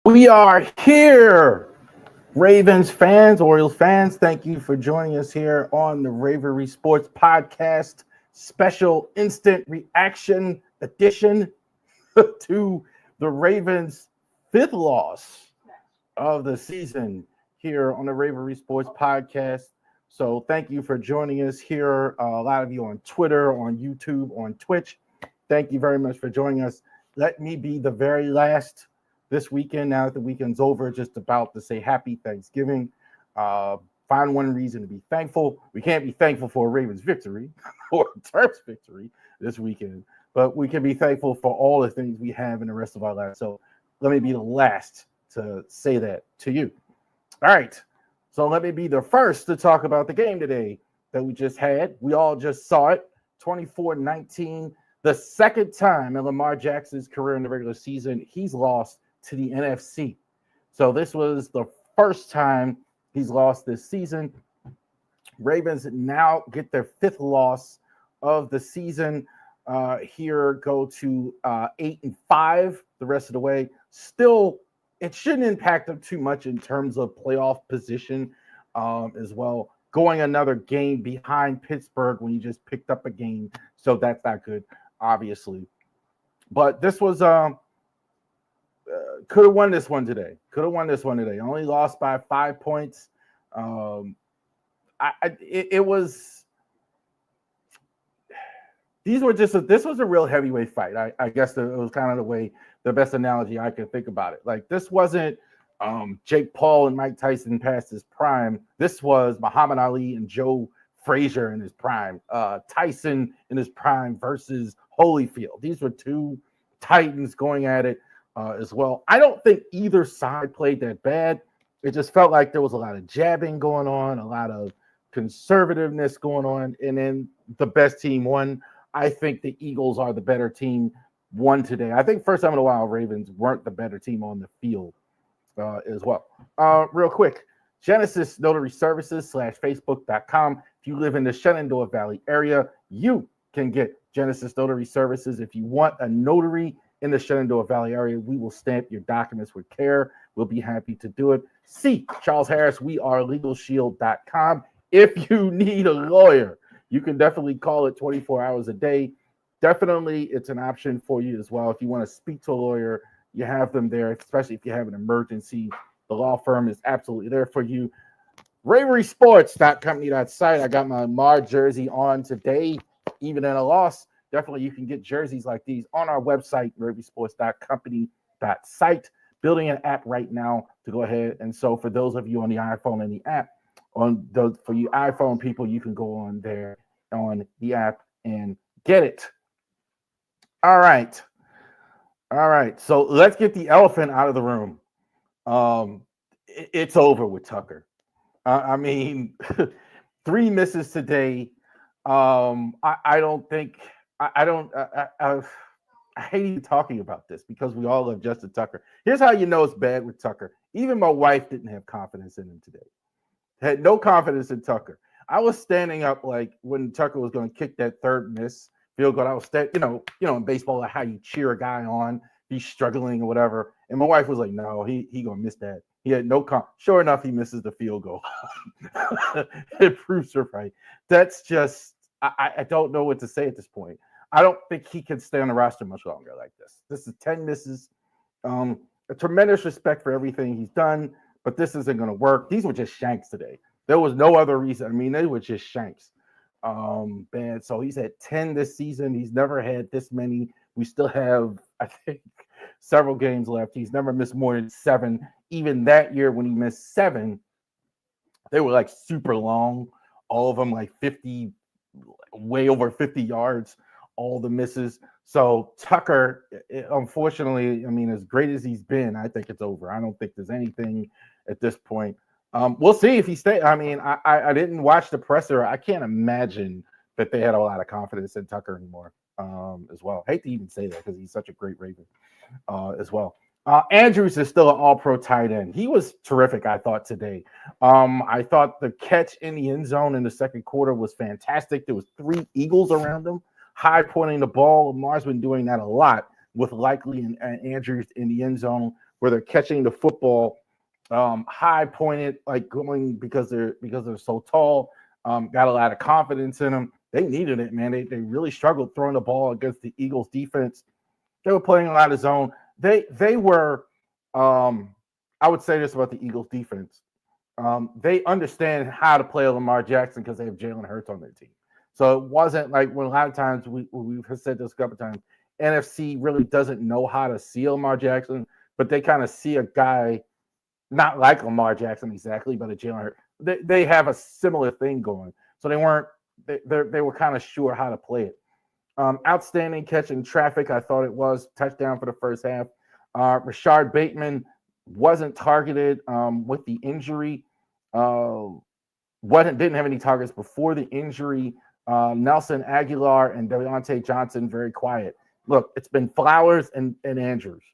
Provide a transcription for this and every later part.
We are here, Ravens fans, Orioles fans. Thank you for joining us here on the Ravery Sports Podcast special instant reaction edition to the Ravens' fifth loss of the season here on the Ravery Sports Podcast. So thank you for joining us here. A lot of you on Twitter, on YouTube, on Twitch. Thank you very much for joining us. Let me be the very last this weekend, now that the weekend's over, just about to say happy Thanksgiving. Find one reason to be thankful. We can't be thankful for a Ravens victory or a Terps victory this weekend, but we can be thankful for all the things we have in the rest of our lives. So let me be the last to say that to you. All right. So let me be the first to talk about the game today that we just had. We all just saw it, 24-19. The second time in Lamar Jackson's career in the regular season, he's lost to the NFC. So this was the first time he's lost this season. Ravens now get their fifth loss of the season. Here go to 8-5 the rest of the way. Still, it shouldn't impact them too much in terms of playoff position as well. Going another game behind Pittsburgh when you just picked up a game. So that's not good, obviously. But this was could have won this one today. Only lost by 5 points. It was. This was a real heavyweight fight. I guess it was kind of the best analogy I could think about it. Like, this wasn't Jake Paul and Mike Tyson past his prime. This was Muhammad Ali and Joe Frazier in his prime. Tyson in his prime versus Holyfield. These were two titans going at it as well. I don't think either side played that bad. It just felt like there was a lot of jabbing going on, a lot of conservativeness going on, and then the best team won. I think the Eagles are the better team, won today. I think first time in a while Ravens weren't the better team on the field as well. Real quick, Genesis Notary Services /Facebook.com. If you live in the Shenandoah Valley area, you can get Genesis Notary Services. If you want a notary in the Shenandoah Valley area, we will stamp your documents with care. We'll be happy to do it. C. Charles Harris, we are LegalShield.com. If you need a lawyer, you can definitely call it 24 hours a day. Definitely, it's an option for you as well. If you want to speak to a lawyer, you have them there, especially if you have an emergency. The law firm is absolutely there for you. RaverySports.company.site. I got my Lamar jersey on today, even in a loss. Definitely, you can get jerseys like these on our website, RaverySports.company.site. Building an app right now to go ahead. And so for those of you on the iPhone and the app, for you iPhone people, you can go on there on the app and get it. All right. So let's get the elephant out of the room. It's over with Tucker. I mean, 3 misses today. I hate even talking about this because we all love Justin Tucker. Here's how you know it's bad with Tucker. Even my wife didn't have confidence in him today. Had no confidence in Tucker. I was standing up like when Tucker was going to kick that third miss field goal. I was in baseball, like how you cheer a guy on, he's struggling or whatever. And my wife was like, "No, he gonna miss that." He had no Sure enough, he misses the field goal. It proves her right. That's just I don't know what to say at this point. I don't think he can stay on the roster much longer like this. This is 10 misses. A tremendous respect for everything he's done, but this isn't going to work. These were just shanks today. There was no other reason. I mean, they were just shanks. Bad. So he's at 10 this season. He's never had this many. We still have, I think, several games left. He's never missed more than 7. Even that year when he missed 7, they were like super long. All of them like 50, way over 50 yards. All the misses. So Tucker, unfortunately, I mean, as great as he's been, I think it's over. I don't think there's anything at this point. We'll see if he stays. I mean, I didn't watch the presser. I can't imagine that they had a lot of confidence in Tucker anymore as well. I hate to even say that because he's such a great Raven as well. Andrews is still an all-pro tight end. He was terrific, I thought, today. I thought the catch in the end zone in the second quarter was fantastic. There was 3 Eagles around him, high pointing the ball. Lamar's been doing that a lot with Likely and Andrews in the end zone. where they're catching the football high pointed, like going because they're so tall. Got a lot of confidence in them. They needed it, man. They really struggled throwing the ball against the Eagles defense. They were playing a lot of zone. They were. I would say this about the Eagles defense. They understand how to play Lamar Jackson because they have Jalen Hurts on their team. So it wasn't like when a lot of times we've said this a couple of times. NFC really doesn't know how to see Lamar Jackson, but they kind of see a guy not like Lamar Jackson exactly, but a Jalen Hurts. They have a similar thing going. So they were kind of sure how to play it. Outstanding catch in traffic, I thought it was. Touchdown for the first half. Rashard Bateman wasn't targeted with the injury. Didn't have any targets before the injury. Nelson Aguilar and Deontay Johnson very quiet. Look, it's been Flowers and Andrews,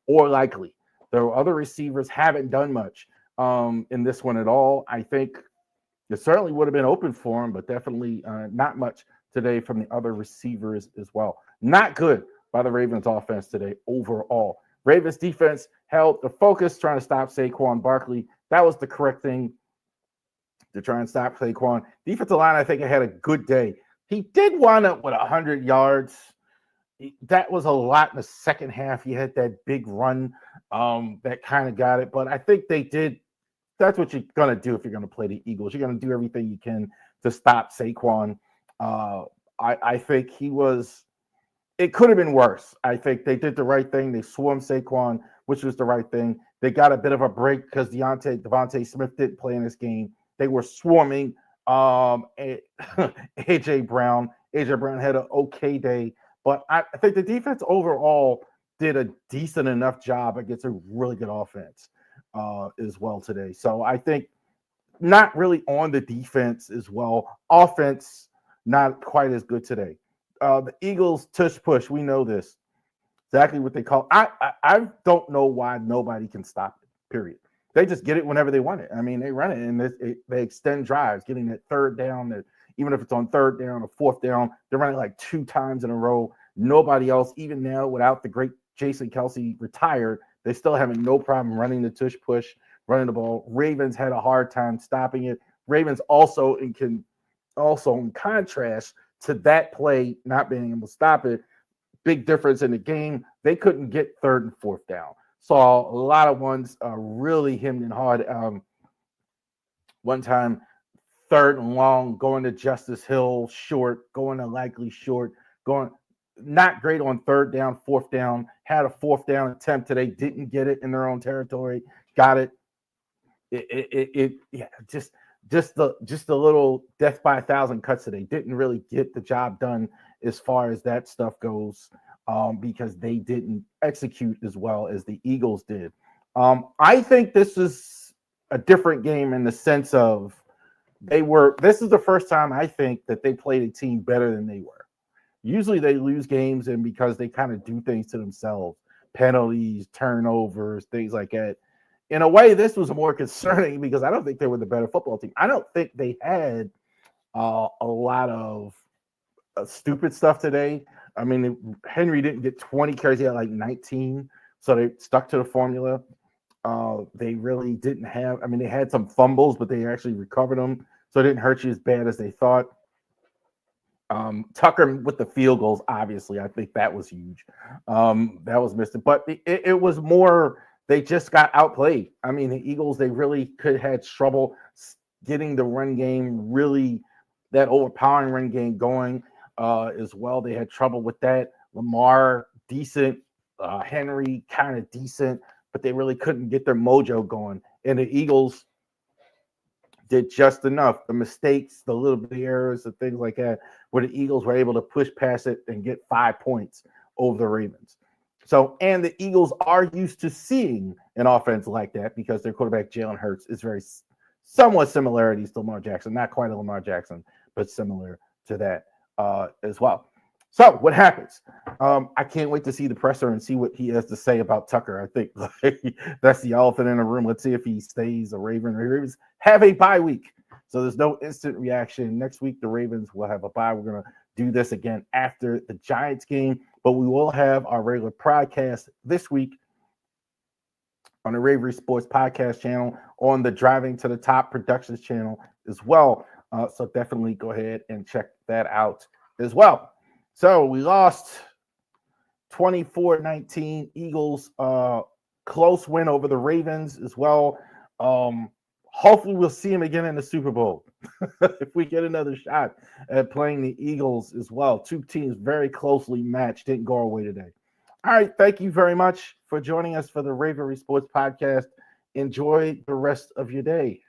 or likely. The other receivers haven't done much in this one at all. I think it certainly would have been open for him, but definitely not much today from the other receivers as well. Not good by the Ravens offense today overall. Ravens defense held the focus trying to stop Saquon Barkley. That was the correct thing to try and stop Saquon. Defensive line, I think, had a good day. He did wind up with 100 yards. That was a lot in the second half. He had that big run that kind of got it. But I think they did. That's what you're going to do if you're going to play the Eagles. You're going to do everything you can to stop Saquon. I think it could have been worse. I think they did the right thing. They swarmed Saquon, which was the right thing. They got a bit of a break because Devontae Smith didn't play in this game. They were swarming AJ Brown. AJ Brown had an okay day, but I think the defense overall did a decent enough job against a really good offense as well today. So I think not really on the defense as well. Offense, not quite as good today. The Eagles tush push. We know this. Exactly what they call. I don't know why nobody can stop it. Period. They just get it whenever they want it. I mean, they run it and they extend drives, getting that third down. That even if it's on third down or fourth down, they're running like 2 times in a row. Nobody else, even now, without the great Jason Kelce retired, they still having no problem running the tush push, running the ball. Ravens had a hard time stopping it. Ravens also in contrast to that play not being able to stop it, big difference in the game. They couldn't get third and fourth down. Saw a lot of ones really hemmed and hard. One time, third and long, going to Justice Hill short, going to Likely short, going not great on third down, fourth down. Had a fourth down attempt today, didn't get it in their own territory. Got it. Just the little death by 1,000 cuts today. Didn't really get the job done as far as that stuff goes. Because they didn't execute as well as the Eagles did. I think this is a different game in the sense of this is the first time I think that they played a team better than they were. Usually they lose games and because they kind of do things to themselves, penalties, turnovers, things like that. In a way, this was more concerning because I don't think they were the better football team. I don't think they had a lot of stupid stuff today. I mean, Henry didn't get 20 carries. He had like 19. So they stuck to the formula. They really didn't have, I mean, they had some fumbles, but they actually recovered them. So it didn't hurt you as bad as they thought. Tucker with the field goals, obviously, I think that was huge. That was missed. But it was more, they just got outplayed. I mean, the Eagles, they really had trouble getting the run game, really that overpowering run game going. As well. They had trouble with that. Lamar, decent. Henry, kind of decent, but they really couldn't get their mojo going. And the Eagles did just enough. The mistakes, the little bit of errors, and things like that, where the Eagles were able to push past it and get 5 points over the Ravens. So, and the Eagles are used to seeing an offense like that because their quarterback, Jalen Hurts, is very somewhat similarities to Lamar Jackson. Not quite a Lamar Jackson, but similar to that. As well. So what happens? I can't wait to see the presser and see what he has to say about Tucker. I think that's the elephant in the room. Let's see if he stays a Raven. The Ravens have a bye week, so there's no instant reaction. Next week, the Ravens will have a bye. We're going to do this again after the Giants game, but we will have our regular podcast this week on the Ravery Sports Podcast channel, on the Driving to the Top Productions channel as well. So definitely go ahead and check that out as well. So we lost 24-19. Eagles close win over the Ravens as well. Hopefully we'll see him again in the Super Bowl if we get another shot at playing the Eagles as well. Two teams very closely matched, didn't go our way today. All right, thank you very much for joining us for the Ravery Sports Podcast. Enjoy the rest of your day.